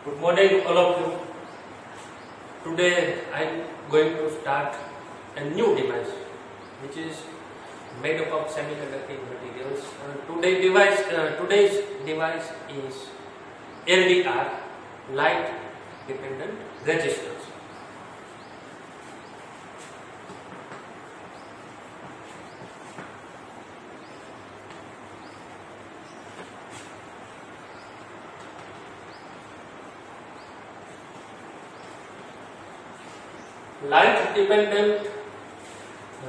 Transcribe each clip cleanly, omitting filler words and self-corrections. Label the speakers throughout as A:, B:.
A: Good morning, all of you. Today I am going to start a new device which is made up of semiconducting materials. Today's device is LDR, light dependent resistors. Light dependent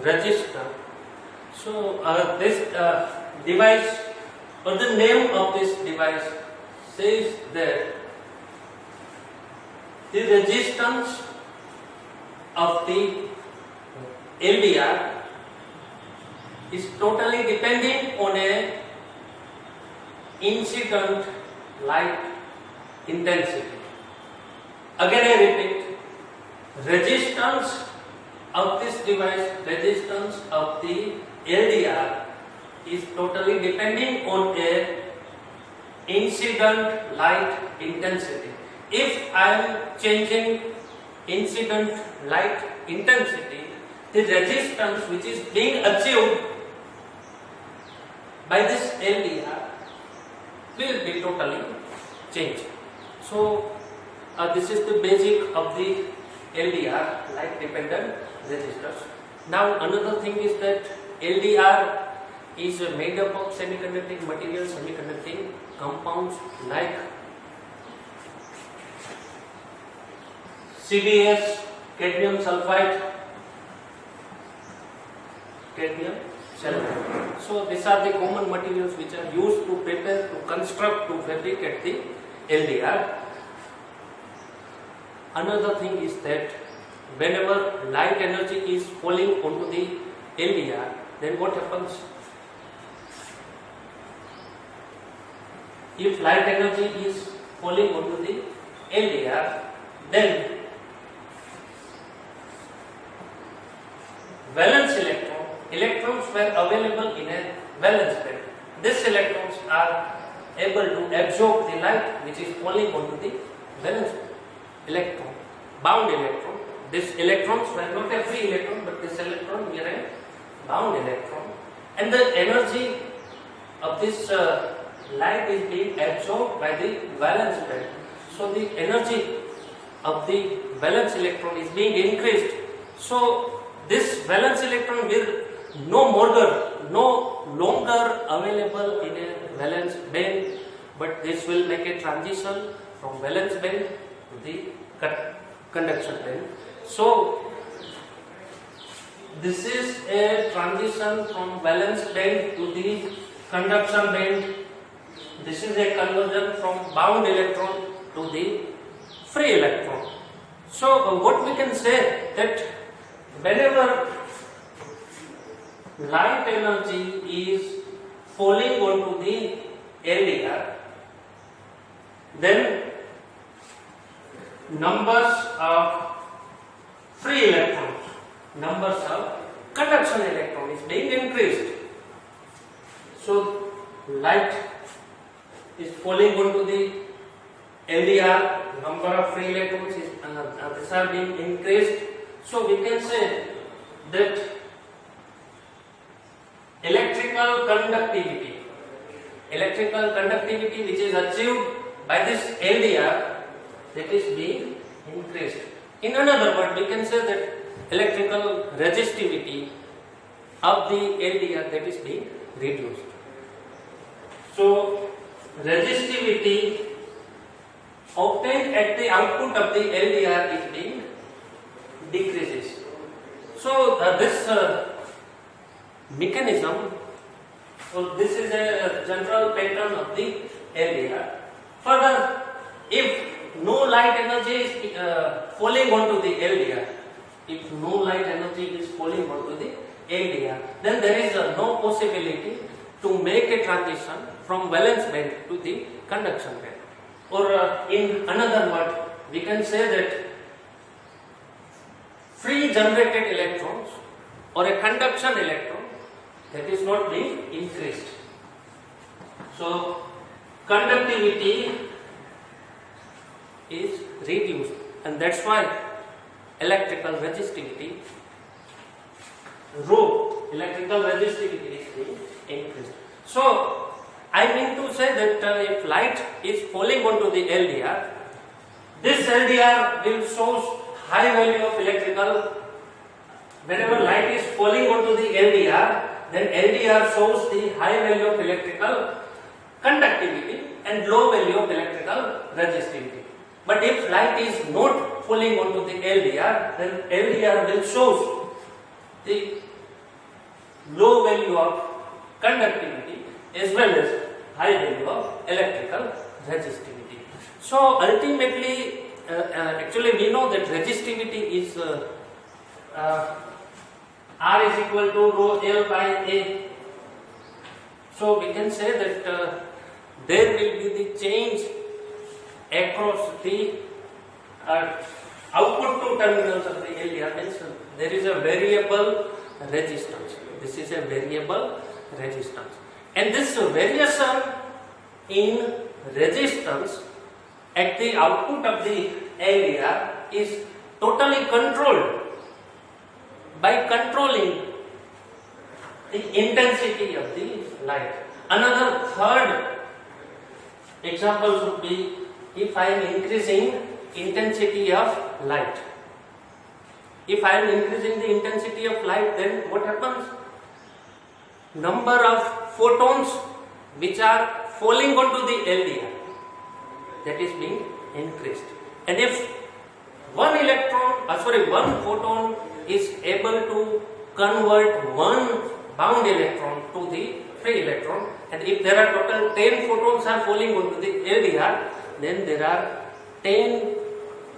A: resistor. So this device, or the name of this device says that the resistance of the LDR is totally dependent on a incident light intensity. Again I repeat, resistance of this device, resistance of the LDR is totally depending on a incident light intensity. If I am changing incident light intensity, the resistance which is being achieved by this LDR will be totally changed. So this is the basic of the LDR, light dependent resistors. Now another thing is that LDR is made up of semiconducting materials, semiconducting compounds like CdS, cadmium sulfide, cadmium sulfide. So these are the common materials which are used to prepare, to construct, to fabricate the LDR. Another thing is that whenever light energy is falling onto the LDR, then what happens? If light energy is falling onto the LDR, then valence electrons were available in a valence band. These electrons are able to absorb the light which is falling onto the valence band. Bound electron. These electrons were not a free electron, but this electron were a bound electron, and the energy of this light is being absorbed by the valence band. So the energy of the valence electron is being increased. So this valence electron will no longer available in a valence band, but this will make a transition from valence band to the conduction band. So this is a transition from valence band to the conduction band. This is a conversion from bound electron to the free electron. So what we can say that whenever light energy is falling onto the LDR, then numbers of free electrons, numbers of conduction electron is being increased. So light is falling onto the LDR, number of free electrons is these are being increased. So we can say that electrical conductivity which is achieved by this LDR, that is being increased. In another word, we can say that electrical resistivity of the LDR, that is being reduced. So resistivity obtained at the output of the LDR is being decreases. So this mechanism, so this is a general pattern of the LDR. Further, if no light energy is falling onto the LDR, then there is no possibility to make a transition from valence band to the conduction band. Or in another word, we can say that free generated electrons or a conduction electron, that is not being increased. So conductivity is reduced, and that's why electrical resistivity, rho, electrical resistivity is being increased. So I mean to say that if light is falling onto the LDR, this LDR will show high value of electrical. Whenever light is falling onto the LDR, then LDR shows the high value of electrical conductivity and low value of electrical resistivity. But if light is not falling onto the LDR, then LDR will show the low value of conductivity as well as high value of electrical resistivity. So ultimately, actually we know that resistivity is R is equal to rho L by A. So we can say that there will be the change across the output two terminals of the LDR. Means there is a variable resistance. This is a variable resistance, and this variation in resistance at the output of the LDR is totally controlled by controlling the intensity of the light. Another third example should be if I am increasing intensity of light. If I am increasing the intensity of light, then what happens? Number of photons which are falling onto the LDR, that is being increased. And if one photon is able to convert one bound electron to the free electron, and if there are total 10 photons are falling onto the LDR, then there are 10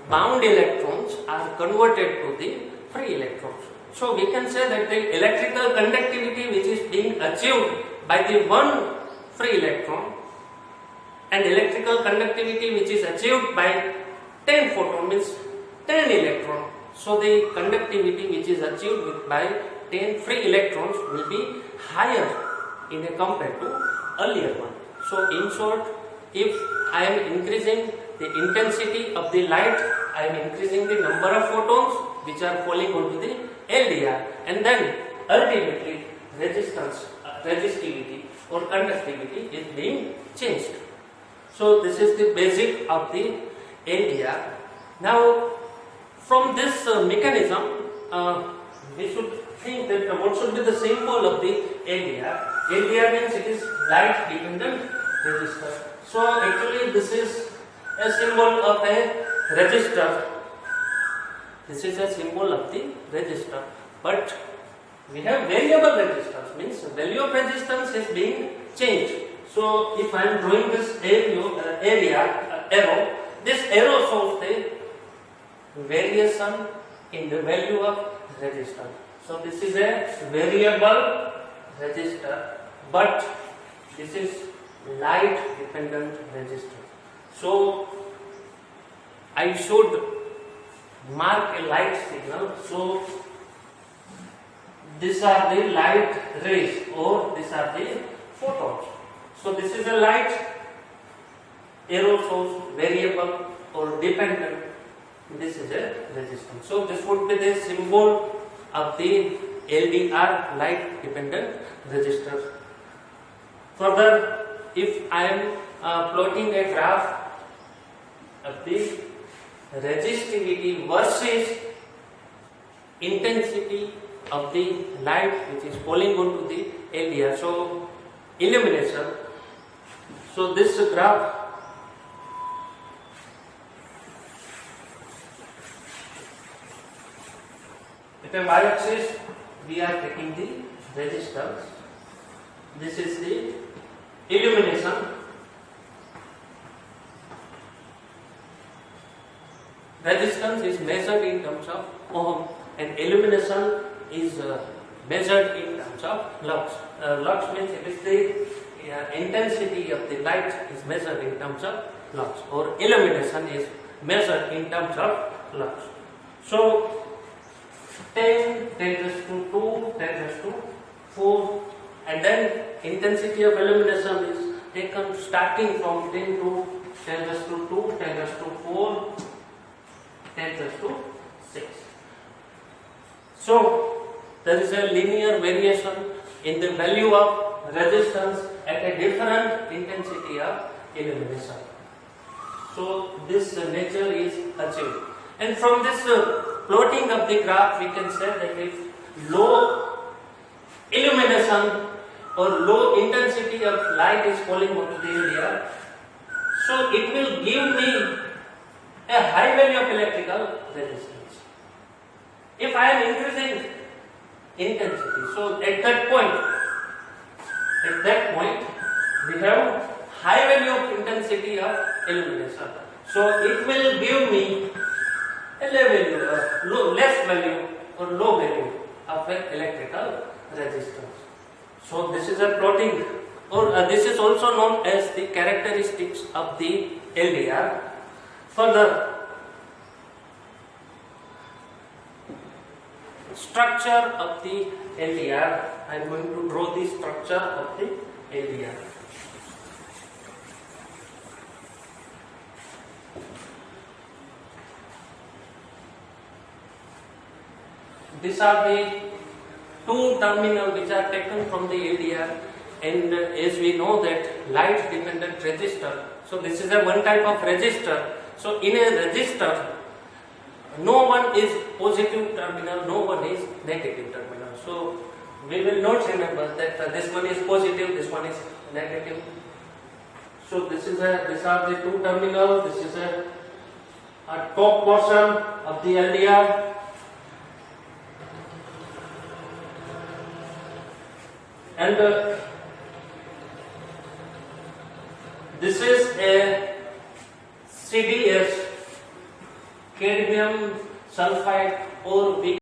A: bound electrons are converted to the free electrons. So we can say that the electrical conductivity which is being achieved by the one free electron and electrical conductivity which is achieved by 10 photon means 10 electron. So the conductivity which is achieved by 10 free electrons will be higher in compared to earlier one. So in short, if I am increasing the intensity of the light, I am increasing the number of photons which are falling onto the LDR, and then ultimately resistivity or conductivity is being changed. So this is the basic of the LDR. Now from this mechanism, we should think that what should be the symbol of the LDR. LDR means it is light dependent resistor. So actually this is a symbol of a resistor. This is a symbol of the resistor. But we have variable resistance, means value of resistance is being changed. So if I am drawing this arrow, this arrow shows the variation in the value of resistance. So this is a variable resistor, but this is light dependent resistor. So I should mark a light signal. So these are the light rays or these are the photons. So this is a light, arrow shows variable or dependent. This is a resistance. So this would be the symbol of the LDR, light dependent resistor. Further, if I am plotting a graph of the resistivity versus intensity of the light which is falling onto the LDR, so illumination. So this graph at a y-axis we are taking the resistance. This is the illumination. Resistance is measured in terms of ohm and illumination is measured in terms of lux. Lux means it is the intensity of the light is measured in terms of lux, or illumination is measured in terms of lux. So 10, 10 raised to 2, 10 raised to 4, and then intensity of illumination is taken starting from 10 to 10 raised to 2, 10 raised to 4, 10 raised to 6. So there is a linear variation in the value of resistance at a different intensity of illumination. So this nature is achieved. And from this plotting of the graph, we can say that if low illumination or low intensity of light is falling onto the area, so it will give me a high value of electrical resistance. If I am increasing intensity, so at that point we have high value of intensity of illumination. So it will give me a less value or low value of an electrical resistance. So this is a plotting, or this is also known as the characteristics of the LDR. Further, structure of the LDR. I am going to draw the structure of the LDR. These are the two terminals which are taken from the LDR, and as we know that light dependent resistor, so this is a one type of resistor. So in a resistor, no one is positive terminal, no one is negative terminal. So we will not remember that this one is positive, this one is negative. So these are the two terminals. This is a top portion of the LDR. And this is a CDS, cadmium sulfide, or we